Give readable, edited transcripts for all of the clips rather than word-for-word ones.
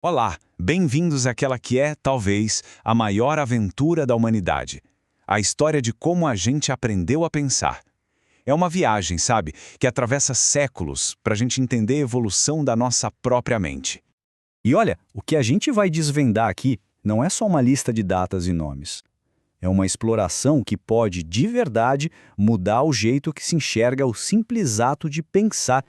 Olá, bem-vindos àquela que é, talvez, a maior aventura da humanidade. A história de como a gente aprendeu a pensar. É uma viagem, sabe, que atravessa séculos para a gente entender a evolução da nossa própria mente. E olha, o que a gente vai desvendar aqui não é só uma lista de datas e nomes. É uma exploração que pode, de verdade, mudar o jeito que se enxerga o simples ato de pensar.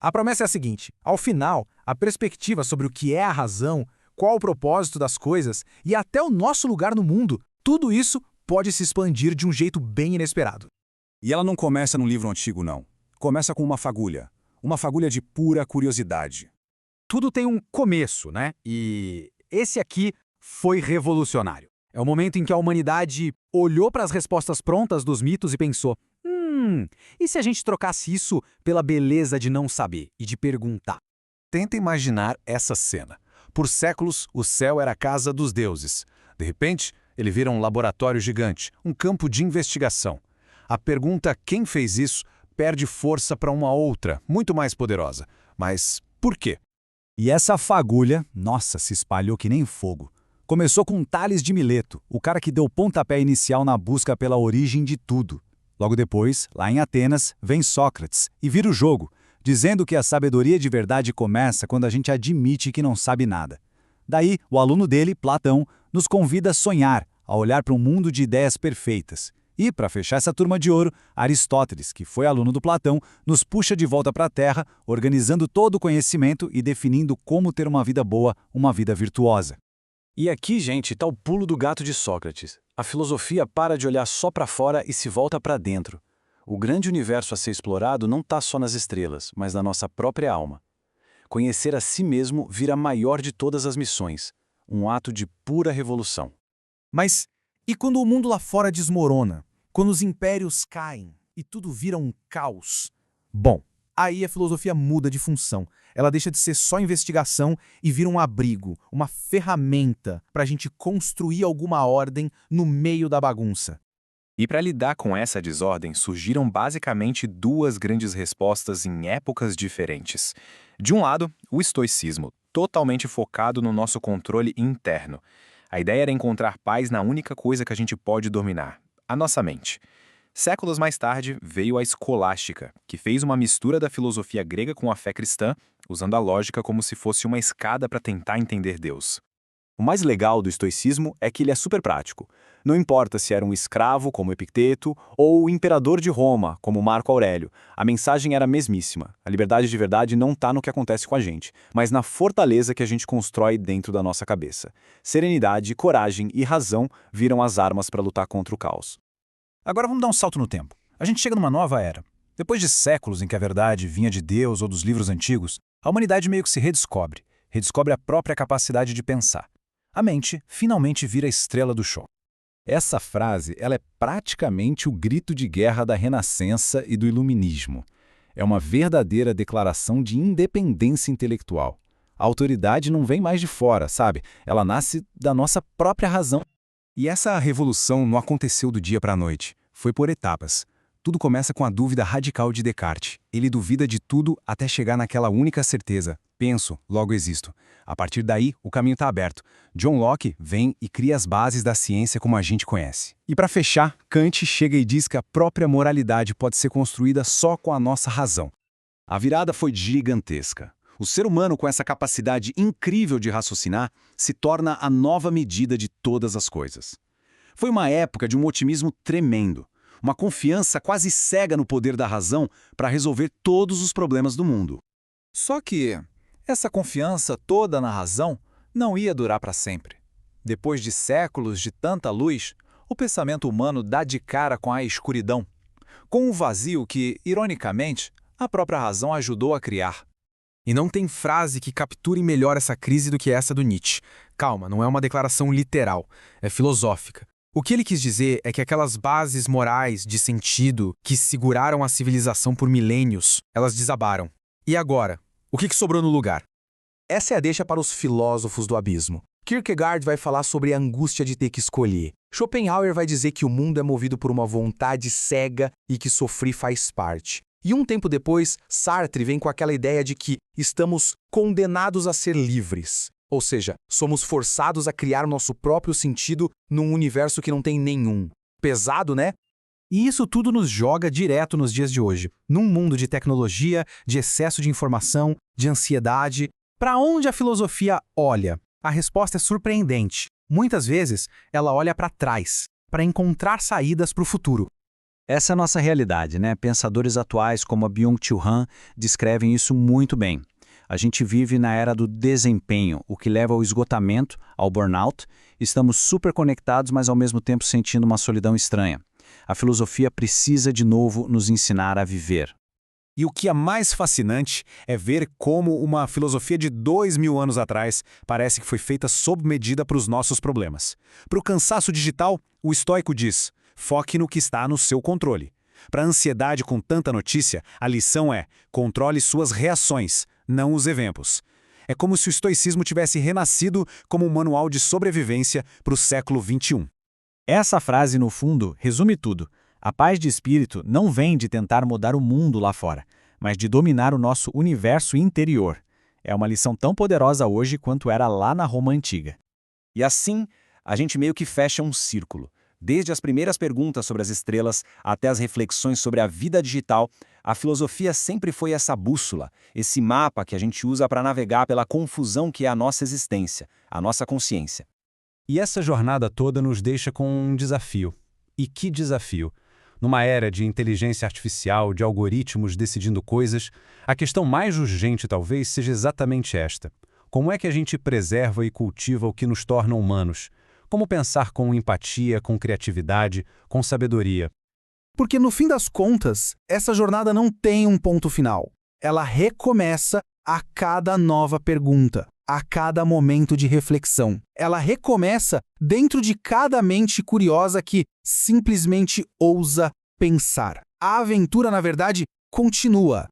A promessa é a seguinte: ao final, a perspectiva sobre o que é a razão, qual o propósito das coisas e até o nosso lugar no mundo, tudo isso pode se expandir de um jeito bem inesperado. E ela não começa num livro antigo, não. Começa com uma fagulha. Uma fagulha de pura curiosidade. Tudo tem um começo, né? E esse aqui foi revolucionário. É o momento em que a humanidade olhou para as respostas prontas dos mitos e pensou: e se a gente trocasse isso pela beleza de não saber e de perguntar? Tenta imaginar essa cena. Por séculos, o céu era a casa dos deuses. De repente, ele vira um laboratório gigante, um campo de investigação. A pergunta quem fez isso perde força para uma outra, muito mais poderosa. Mas por quê? E essa fagulha, nossa, se espalhou que nem fogo. Começou com Tales de Mileto, o cara que deu o pontapé inicial na busca pela origem de tudo. Logo depois, lá em Atenas, vem Sócrates e vira o jogo, dizendo que a sabedoria de verdade começa quando a gente admite que não sabe nada. Daí, o aluno dele, Platão, nos convida a sonhar, a olhar para um mundo de ideias perfeitas. E, para fechar essa turma de ouro, Aristóteles, que foi aluno do Platão, nos puxa de volta para a Terra, organizando todo o conhecimento e definindo como ter uma vida boa, uma vida virtuosa. E aqui, gente, está o pulo do gato de Sócrates. A filosofia para de olhar só para fora e se volta para dentro. O grande universo a ser explorado não está só nas estrelas, mas na nossa própria alma. Conhecer a si mesmo vira a maior de todas as missões, um ato de pura revolução. Mas e quando o mundo lá fora desmorona? Quando os impérios caem e tudo vira um caos? Bom, aí a filosofia muda de função. Ela deixa de ser só investigação e vira um abrigo, uma ferramenta para a gente construir alguma ordem no meio da bagunça. E para lidar com essa desordem, surgiram basicamente duas grandes respostas em épocas diferentes. De um lado, o estoicismo, totalmente focado no nosso controle interno. A ideia era encontrar paz na única coisa que a gente pode dominar, a nossa mente. Séculos mais tarde, veio a escolástica, que fez uma mistura da filosofia grega com a fé cristã, usando a lógica como se fosse uma escada para tentar entender Deus. O mais legal do estoicismo é que ele é super prático. Não importa se era um escravo, como Epicteto, ou o imperador de Roma, como Marco Aurélio, a mensagem era a mesmíssima. A liberdade de verdade não está no que acontece com a gente, mas na fortaleza que a gente constrói dentro da nossa cabeça. Serenidade, coragem e razão viram as armas para lutar contra o caos. Agora vamos dar um salto no tempo. A gente chega numa nova era. Depois de séculos em que a verdade vinha de Deus ou dos livros antigos, a humanidade meio que se redescobre a própria capacidade de pensar. A mente finalmente vira a estrela do show. Essa frase ela é praticamente o grito de guerra da Renascença e do Iluminismo. É uma verdadeira declaração de independência intelectual. A autoridade não vem mais de fora, sabe? Ela nasce da nossa própria razão. E essa revolução não aconteceu do dia para a noite, foi por etapas. Tudo começa com a dúvida radical de Descartes. Ele duvida de tudo até chegar naquela única certeza: penso, logo existo. A partir daí, o caminho está aberto. John Locke vem e cria as bases da ciência como a gente conhece. E para fechar, Kant chega e diz que a própria moralidade pode ser construída só com a nossa razão. A virada foi gigantesca. O ser humano, com essa capacidade incrível de raciocinar, se torna a nova medida de todas as coisas. Foi uma época de um otimismo tremendo, uma confiança quase cega no poder da razão para resolver todos os problemas do mundo. Só que essa confiança toda na razão não ia durar para sempre. Depois de séculos de tanta luz, o pensamento humano dá de cara com a escuridão, com um vazio que, ironicamente, a própria razão ajudou a criar. E não tem frase que capture melhor essa crise do que essa do Nietzsche. Calma, não é uma declaração literal, é filosófica. O que ele quis dizer é que aquelas bases morais de sentido que seguraram a civilização por milênios, elas desabaram. E agora? O que sobrou no lugar? Essa é a deixa para os filósofos do abismo. Kierkegaard vai falar sobre a angústia de ter que escolher. Schopenhauer vai dizer que o mundo é movido por uma vontade cega e que sofrer faz parte. E um tempo depois, Sartre vem com aquela ideia de que estamos condenados a ser livres. Ou seja, somos forçados a criar nosso próprio sentido num universo que não tem nenhum. Pesado, né? E isso tudo nos joga direto nos dias de hoje, num mundo de tecnologia, de excesso de informação, de ansiedade. Para onde a filosofia olha? A resposta é surpreendente. Muitas vezes, ela olha para trás, para encontrar saídas para o futuro. Essa é a nossa realidade, né? Pensadores atuais como a Byung-Chul Han descrevem isso muito bem. A gente vive na era do desempenho, o que leva ao esgotamento, ao burnout. Estamos super conectados, mas ao mesmo tempo sentindo uma solidão estranha. A filosofia precisa de novo nos ensinar a viver. E o que é mais fascinante é ver como uma filosofia de 2000 anos atrás parece que foi feita sob medida para os nossos problemas. Para o cansaço digital, o estoico diz: foque no que está no seu controle. Para a ansiedade com tanta notícia, a lição é: controle suas reações, não os eventos. É como se o estoicismo tivesse renascido como um manual de sobrevivência para o século XXI. Essa frase, no fundo, resume tudo. A paz de espírito não vem de tentar mudar o mundo lá fora, mas de dominar o nosso universo interior. É uma lição tão poderosa hoje quanto era lá na Roma Antiga. E assim, a gente meio que fecha um círculo. Desde as primeiras perguntas sobre as estrelas até as reflexões sobre a vida digital, a filosofia sempre foi essa bússola, esse mapa que a gente usa para navegar pela confusão que é a nossa existência, a nossa consciência. E essa jornada toda nos deixa com um desafio. E que desafio! Numa era de inteligência artificial, de algoritmos decidindo coisas, a questão mais urgente talvez seja exatamente esta. Como é que a gente preserva e cultiva o que nos torna humanos? Como pensar com empatia, com criatividade, com sabedoria? Porque no fim das contas, essa jornada não tem um ponto final. Ela recomeça a cada nova pergunta, a cada momento de reflexão. Ela recomeça dentro de cada mente curiosa que simplesmente ousa pensar. A aventura, na verdade, continua.